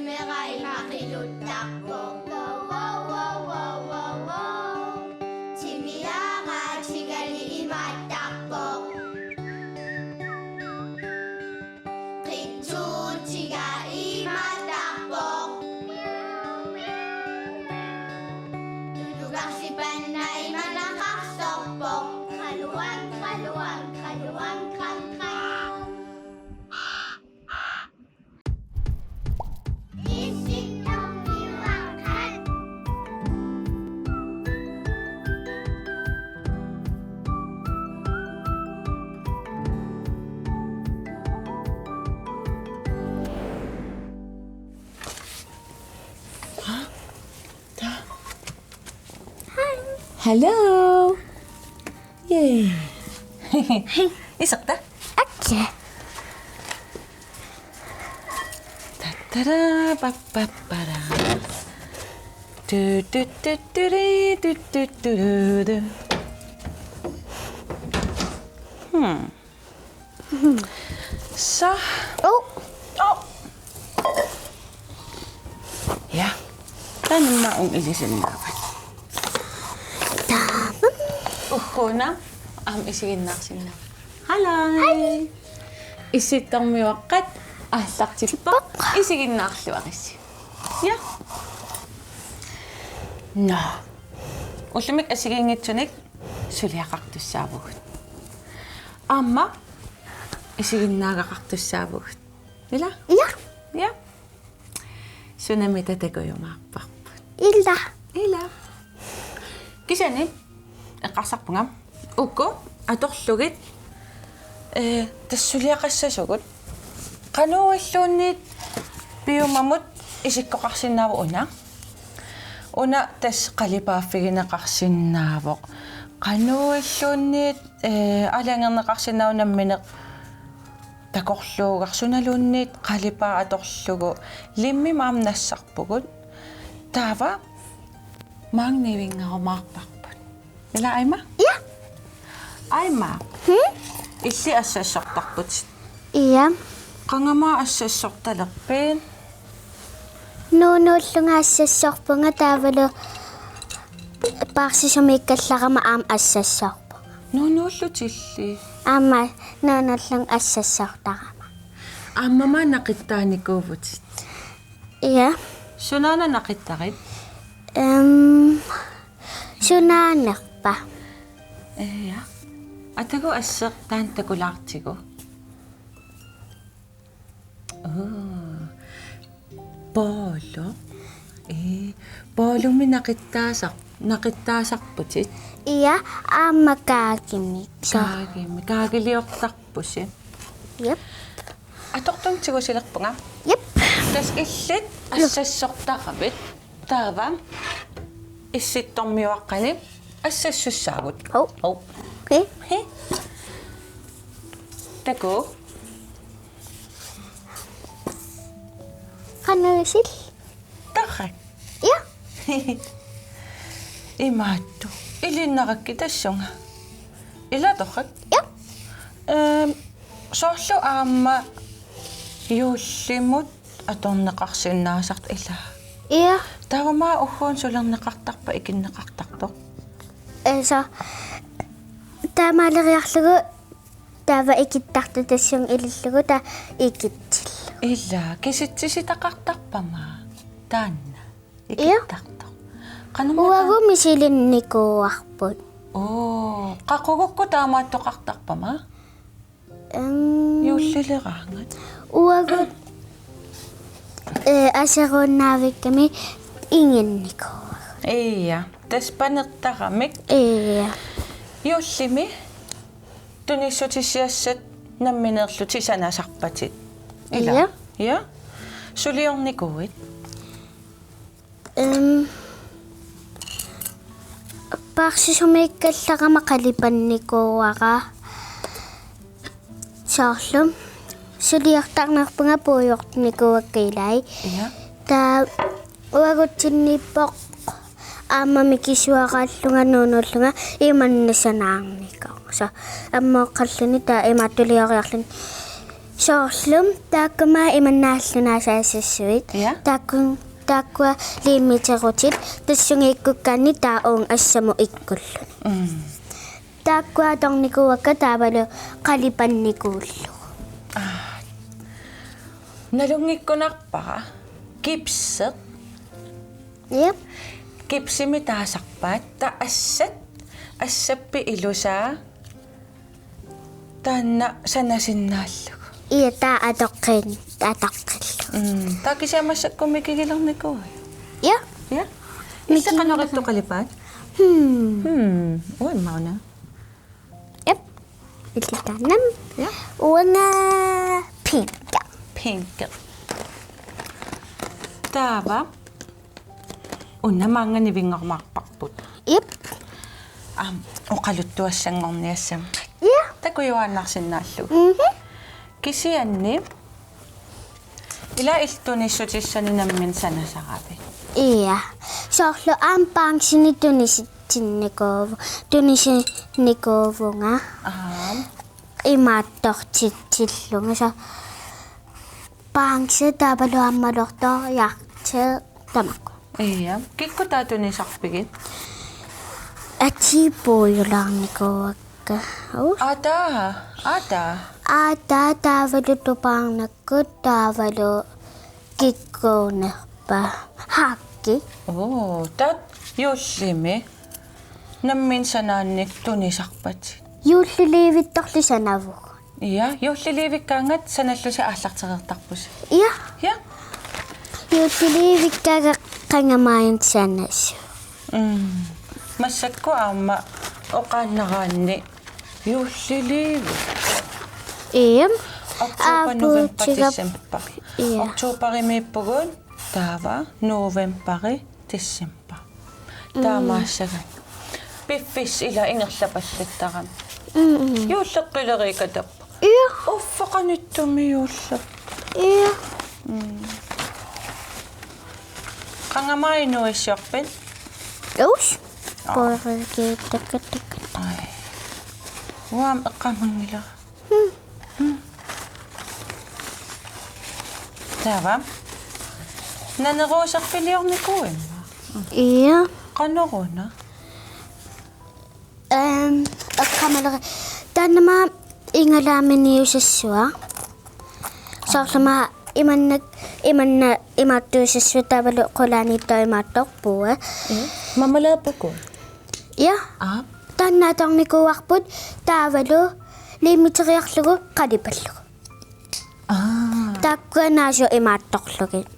Sumiray makilutak ko. Wow, wow, wow, wow, wow, wow. Chimiyaga, chigali imatakbo. Kitsu, chiga imatakbo. Tutugak si Panay manakaksokpok. Kaluwag, kaluwag, kaluwag, kangkang. Hello. Yay. 있었다? 아치. 따따라 빠빠빠라. 뚜뚜뚜뚜리 뚜뚜뚜루루. So. Oh, Ja. Tanong maong ilisin dapat. 다음은 Uko na. Isigin na sila. Halay. Isitang miwakat. Saktipak. Isigin na siya kasi. Ya. No. Ultimik asigin itunik. Suliya kaktus sabugot. Ama. Isigin na kaktus sabugot. Nila? 야, Ya. Sunamita tego yung makpak. 일다. Ila. Kisani, akasak pangam. Uko, atok lugit. Tassulya kasa sugot. Kano isunit biyumamot isik ko kaksinabo una. Una, tas kalipafigin na kaksinabok. Kano isunit alangang nakaksinabo na minak takoklo kaksunalunit kalipa atoklugo. Limi maam nasakpugod. Tava, mang niwing ako makpakpon. Nila ay ma? 야, Ay ma. 응? Isi asasok takpot. 이야. Kanga ma asasok talakpin. 노노랑 아싸석 뻥아 다블로 박시 좀 있겠다가 마음 아싸석. Nunulo chili. 아마 노노랑 아싸석 다가. Ama ma nakita ni Kovut. 야, Sunana nakita kit? 수나낙 봐. Ya. Atago asak tanta ko laktigo. Oh. Bolo. Bolo mi nakitasak putit. 이야, 아마 가기미. Kagiliok takpusin. 옙, Atokton sigo silak pa nga. 옙. Tas isit asasok takabit. Tava. Isit tong miwakanip. Asasusagot. 호, Oh. 오케이. He. Tago. 하늘실. Takay. 야, Imato. Ilin nakakita siya nga. Ila dokak. 야. Sosyo ama yusimot atong nakaksinasakt ila. 이야. Tawa mauhon so lang nakaktak pa ikin nakaktak to. 그래서 다말이야르고 다바 이기딱듯이 일르고 다 이기til. Ila, kisitsisi takaktak pa ma. Tana. Iya? Ikitak to. Kano mo 우하고 미실린 니고 학본. Oh, kakugok ko tama to kaktak pa ma. Yusilirangan. 우하고 아시고 나비케미 ingen 니고. Iya. Tas panakta kami. 예. Yusimi. Tunisot siyasat na minarlut si sanasakpatit. Iya? Iya? Suliyong ni Kuwait. 박시 소메이kal라가 makalipan niko waka. Soslum. Suliyak nak pangapuyok niko wakilay. Iya? Ta wagot sinipok ama mikiswa kalunga nonolunga iman na sanang niko. So amo kalunita matuloy ako yakin Soorlum taakkama imannaallunaasaasassuit. Ja. Taakkua liimiterutit tassungiikkukkaanni taa'uun assamu ikkulluni. Taakkua tornikuuakka taavalu qalipannikuullu. Nalungikkunarpara kipseq Yep. kipsimi taasarpaat ta assappi ilusaa taanna sanasinnaallugu. Ia taatoqqillu. Taakisiamassakkummikigilerniku. Ja. Ja. Issaqaneqittu qalipaat. Oi mauna. Yep. Illitanam. Ja. Uanga pinka. Pink. Taava. Unna maangani vingermarparput. Yep. Oqaluttuassangorniassam. Ja. Takujuaannarsinnaallu. Kisianni ila iltunissutissani nammin sanasarapi. Ia. Soorlu ampangsini tunisinnikoovunga. Imaattortitillunga so paangse taavalu ammalortor yartee tamakku. Iya, kikku taatunisarpigit. Atipuujularnikuakka. Ata. Taavalu tupaarnakku taavalu kikkuunerpa hakki. Tat yullimi. Nammin sanaannik tunisarpat. Juulliliivittorlu sanavuq. Iya, yulliliivikkaangat sanallusi aallartereertarpus. Ia. Ja. Juulliliivikkaga qangamaayun sanas. Massakku aamma oqaannaraanni yulliliivi. Ia. Oktober, november, december. Iya. Oktoberimiippugun taava novemberi december. Taamaassagan. Piffis ila ingerlapallittaram. Yuulleqqilerikatappa. Ia. Uffaqanittumi yuullap. Ia. Qangamainuissiorpin. Us. Porkiitakka. Ai. Waam eqqamangila. Taava. Naneruusarpiliornikuin. Ia. Qanoruna. Akkamalera tanama ingalaaminiusassua. Soorlama imattuusassua taavalu qulaaniittua imaattorpua. Mamalaapakku. Ia. Tannaatornikuarput taavalu liimiteriarlugu qalipallugu. Taakkuanaasu imaattorlugit.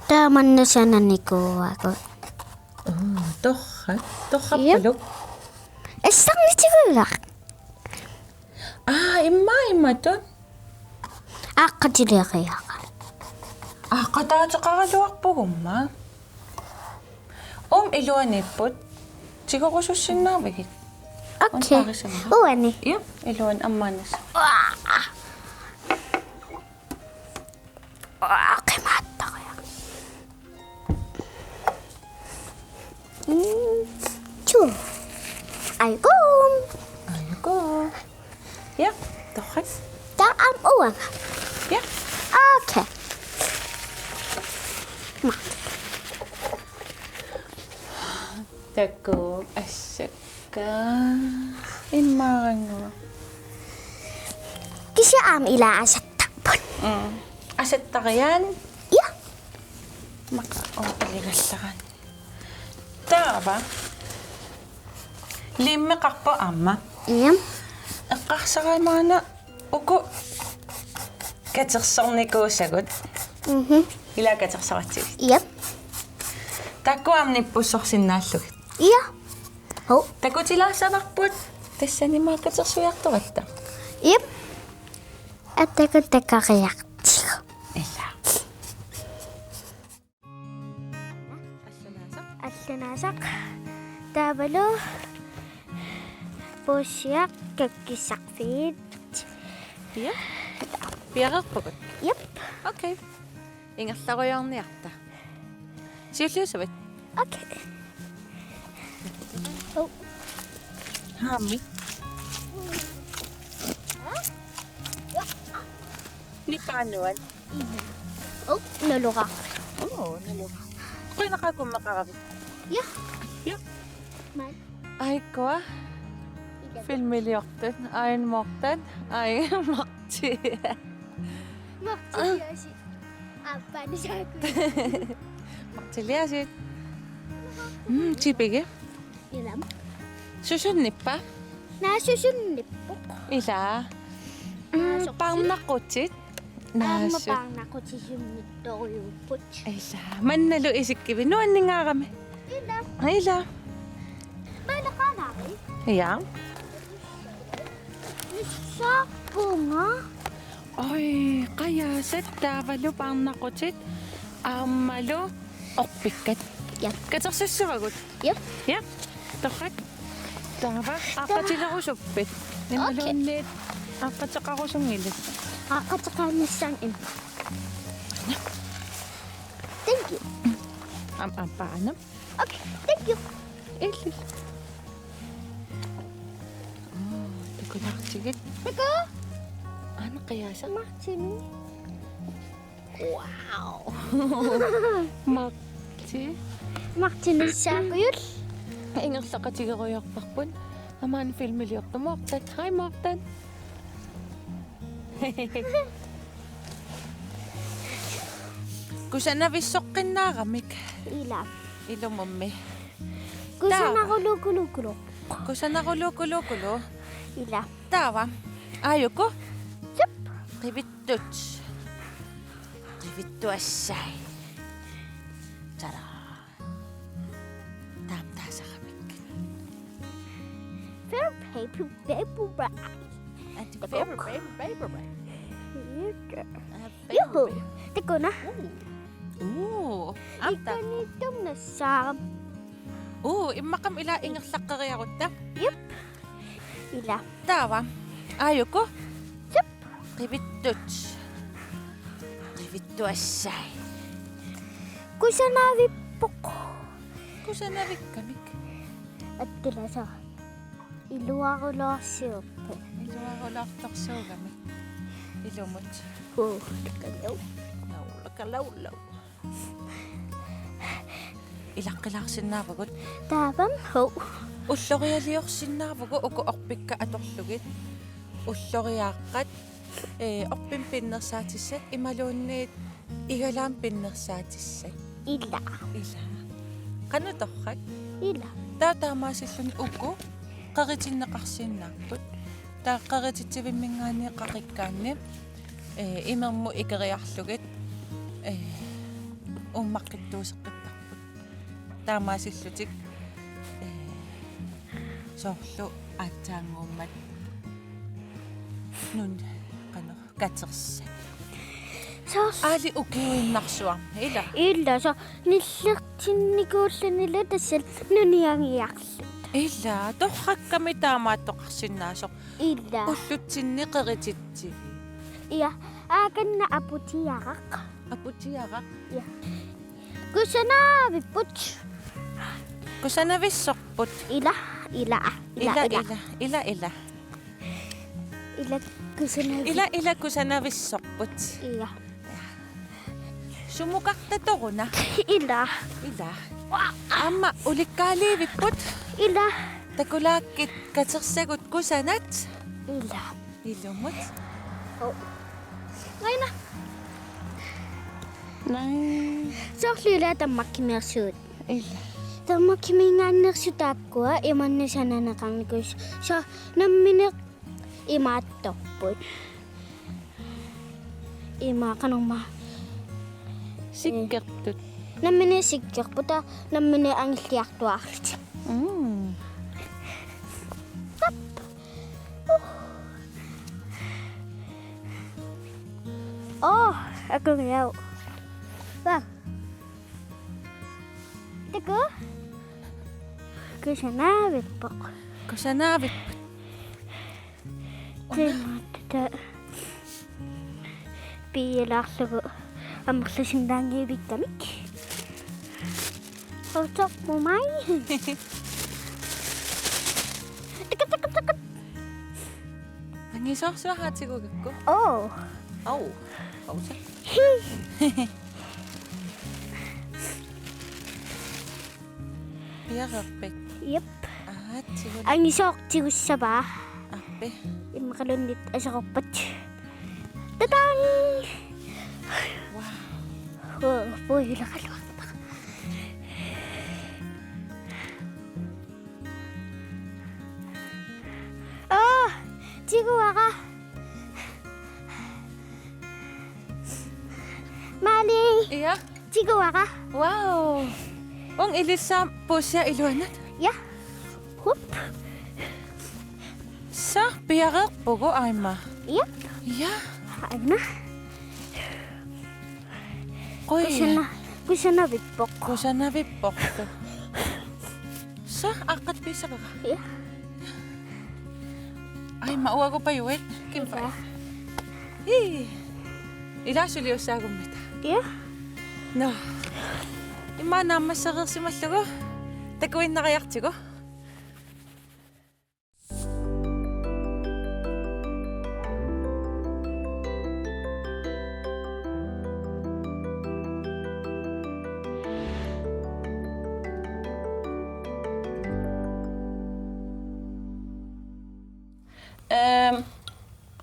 Taamanna sanannikuuaku. Torrappaluk. Assarnitivullaq. Immatun. Aqqatiliqiaqa. Qataateqaraluarpugumma. Iluanipput. Sigurusussinnaavigit. Okay. Uani. Ja, iluan ammanas. Qimaаттaqia. Chu. Aiku. Ja, torrak. Taam uanga. Ja. Okay. Taku assakka. Immarangu. Kisi am ila asattaqpun. Asettarian. Ja. Paligallaran. Taava. Limmeqarpa amma. Ia. Eqqarsaraamaana uku katersornikuusagut. Ila katersaratsig. Yep. Takkuamnippussorsinnaallugit. Ia. Ho. Takutilaassavarput tassanimaa katersuiartoratta. Yep. Attakuttakariartigu. Illa. Аллунасақ таавалу пуссиақ каккиссарфигит. Ja. Piaqerpukut. Yep. Okay. Ingerlarujarniarta. Siulluusavit. Okay. Oh. Haami. Ni panuan. Oh, naluka. Oo, naluka. Kaya nakakumakakabit. Yeah. Yeah. Man. Ay ko filmiliokten, ayn mokten, ay makti. Makti apa ni saku? Maktiliasit. Chipige. Ilam. Susunip pa. Nasusunip po. Ila. Nasok Pang si- nakutsit. Ang Nasu. mapang na ko susunip to ko yung puch. Ila. Manalo isik kibi. Noon ni nga kami. Ilam. Ila. Mana ka laki? Iya. Sapo nga. Ay, kaya set davalo pang nakutsit. Malo. Okpikat. Yep. Katsok susuwagot. Yep. Yep. Tokat. Tama. Apat sila ko supit. Okay. Nimalunit. Apat saka ko sungilid. Tsaka nisan in. Thank you. Paano? Okay, thank you. Ilis. Oh, di ko nakachigit. Teka, Ano kaya sa Martin. Wow! Makchi? Martin sa ko yun. Kaingat sa kachiga ko yak pakpon. Aman film miliyok na Moktan. Hi, Moktan! Kusa na bisokin na kami. Ila. Ilo mami. Gusto Tama. na ko lukulo-kulo. Kusa na kulo. Ila. Tawa. Ayo ko. Yup. Rivituts. Rivituasay. Tara. Tamta sa kami. Fair paper, paper, At Tabok. paper. Yuhu. Teko na. Oo. Amta. Ikanitom na sa Oo, imakam ila ingat sa karya ko ta. ila. Tawa. Ayo ko. Yup. Rivituts. Rivituasay. Kusa na vipok. Kusa na rin kami. At tila sa iluwa ko lo silp. Ilo ako laktok sa kami. Ilo mo. Oh, kalaw. Law. Ilak sinabagot. Tabang ho. Ulo kaya liyok sinabagot. Uko okpik ka at oklugit. Ulo kaya kat. Okpimpin na sa tiset. Imalonit. Igalampin na sa tiset. Ila. Ila. Kano to kat? Ila. Tama si sun uko. Kakitsin na kaksin nakot. Kakitsin si bimingani kakikanip. Imang mo ikarayaklugit. Umakit do sa katakot. Tama si Sutik. Soklo at sangumat. Nun, katsaksa. So, Ali ukiwin naksuang. Ila. ila. So, nilaktin ni ko sa nila dasal nuniyang yaksit. Ila. Tokak kami tama to kaksin nasok. Ila. Ulut sinni kakitsitsi. Iya. Akan na aputi yakak. Aputi yakak. Gusto na vipuch. Kusa na visokpot. Ila. Ila. Ila. Ila. Gusto na Ila kusa na visokpot. Iya. Sumukak na to ko na. Ila. Ila. Ama, ulikali vipot. Ila. Takulakit katsaksagot ko sa nats. Ila. Ilumot. Oh. Ngayon na. Nang. So, lila tamakimersut. Ila. Tamakimingan nersut ako. Iman na siya na nakangkos. So, naminik imatokpot. Ima kanong ma. Sikak to. Namini sikyak puta. Namini ang siyak tuwak. Oh, aku ngayaw. Bang. Teko. Kusa na vipok. Kusa na vipot. Tata. Pilak sugo. Ang magsasindang ibig kamik. Hotok mo may. Teka. ангисоорсуараатигугакку. Oh. Ау. Ауса. Piaqerpik. Yep. Aatsigul Angisoortigussavaa. arpi. Imaqalunnit asaqorpat. Tatang! Wow. Oh, puilaqaluaq. Oh, tiguaqa. Mali, Iya. tiguaqa. Wow. Ong ilisa pusia iluanat. Ja. Hup. Sa piaqerpugu aima. Yep. Ja. Aina. Qoi. Kusana vippok. Kusana vipportu. Sa aqat pisaqaqa. Ja. Aima uagu payuet. Kimpa. Hi. Ilasuli usaagummita. Ja. No. Ima naammassaqersimallugu. Takuinnaqayartigu.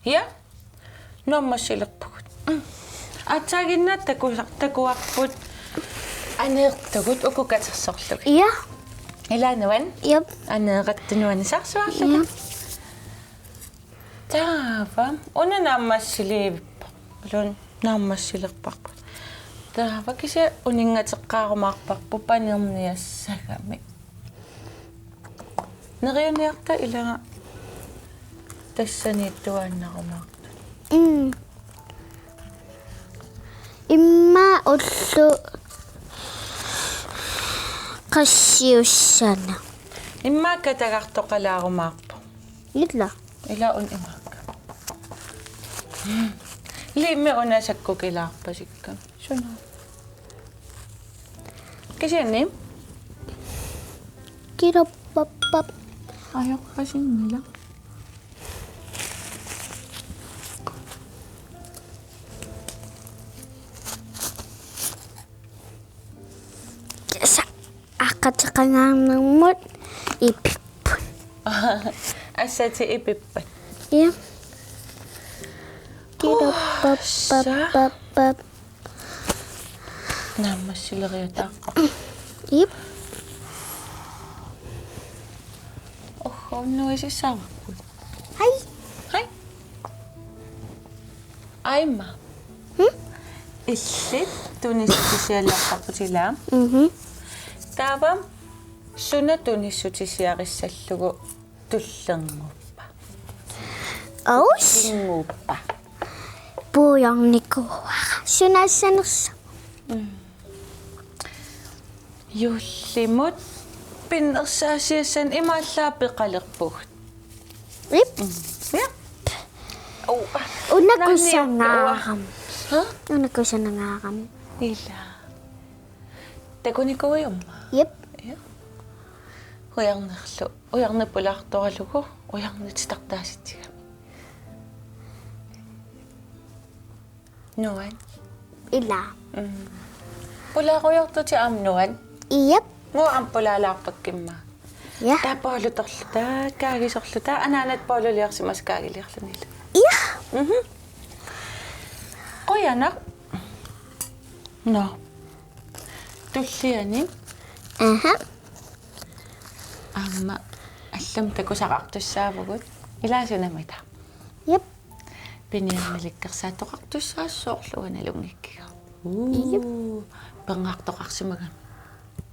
Ja? Nommassilerpugut. Atsaginnaat takuarput aneertugut ukukatsersorluk. Ja. Ilaanuan Yep. aneeqattunuani sarsuarluk. Yep. Taava una naammassiliivippa. Lun naammassilerparpu. Taava kisa uningateqqaarumaarparpu panerniassagami. Neriuniarta ilanga тассанииттуааннарумаарту. Имма уллу qassiussana. Иммаакка тагартоқалаарумаарпу. Illa. Илаун имаакка. Лимме унасаккукилаарпасикка. Суна. Кисианни? Kirappap. Ajorpasingila. Sa aqataqangaarnermut ipippun. Assati ipippat. Ja. Kirappap. Naammassileriutaaqqa. Yep. Nuisissaavakku. Hai. Hai. Aima. Illit tunissutisiallarparputilaa. Taava suna tunissutisiarissallugu tullernguppa. Aus. Inguppa. Puujarnikuuara. Sunassanersa. Yullimut pinnersaasiassan imaallaappeqalerpugut. Yep. Ja. Oh. Unakusanngaaram. Ha? Unakusanngaaram. Ila. Takunikuiumma. Yep. Ja. Ujarnerlu. Ujarnipulaartoralugu. Ujarnitstartaasitsigami. Nuan. Illa. Pulaaruyortuti nuan. Yep. Ngo ampulaalaarpakkimma. Ja. Taapaulutorluta, kaagisorluta, anaanat paululiarsimas kaagiliarlunila. Ja. Qoyanak. No. Tulliani. Aha. Amma allam takusaqartussaavugut. Ilaasunamita. Yep. Piniarmalikkersaatoqartussaassoorluanalungikkiga. Pangaartoqarsimagan.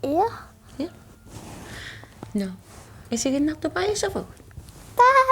Ja. Ja. No. Isiginnartupaayusavugut. Bye.